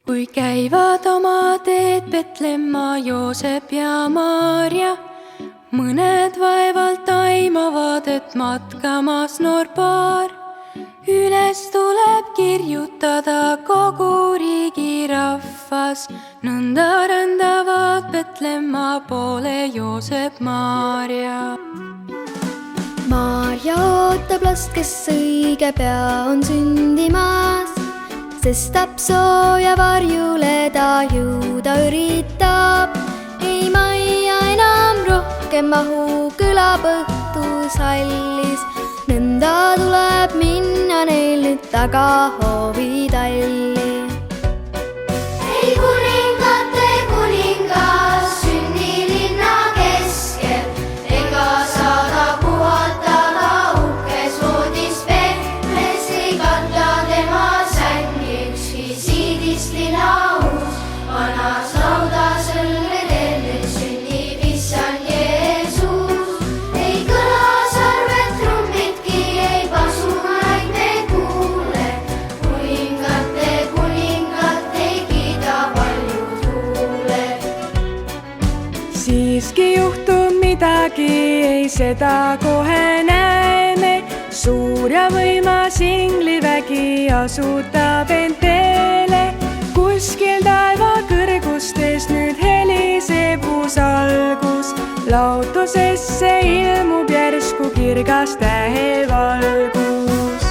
kui käivad oma teed Petlemma Joosep ja Maarja, mõned vaevalt aimavad, et matkamas noor paar. Üles tuleb kirjutada kogu riigi rahvas, nõnda rändavad Petlemma poole Joosep Maarja. Maarja ootab last, kes õige pea on sündimas, sest tapsooja varjule ta jõuda üritab. Ei majja enam rohkem mahu, kõlab õhtusallis, nõnda tuleb minna neil nüüd taga hoovitalli. Ei kuningate kuningas sünni linna keskel, ega saada puhata ka uhkes voodis pehmes, ei kata tema sängi ükski siidist lina uus. Vanas laudas õlledel nüüd sünnib issand Jeesus. Ei kõla sarved trumbidki, ei pasunaid me kuule, kuningat ei kiida paljud huuled. Siiski juhtub midagi, ei seda kohe näeme. Suur ja võimas inglivägi asutab end teele. Kuskil taeva kõrgustes nüüd heliseb uus algus. Lautusesse ilmub järsku kirgas tähevalgus.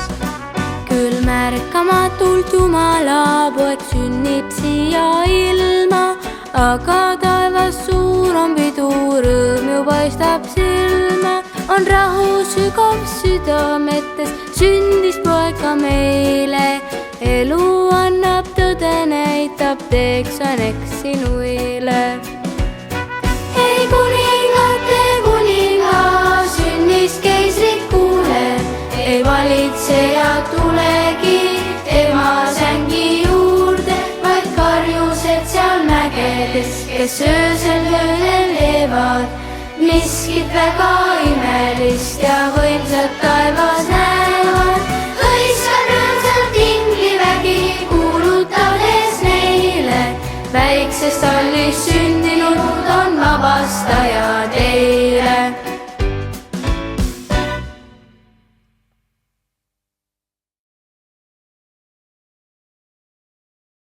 Küll märkamatult Jumala poeg sünnib siia ilma, aga taevas suur on pidu, rõõm ju paistab silma. On rahu sügav südametes, sündis poeg ka meile. Elu annab tõde, näitab teeks on eksinuile. Ei kuningate kuningas sünnist keisrit kuule, ei valitseja tulegi tema sängi juurde, vaid karjused seal mägedes, kes öösel leevad. Miskit väga imelist ja võimsat taevas näevad. Hõiskan rõõmsalt inglivägi, kuulutades neile, väiksest tallis sündinud on vabastaja.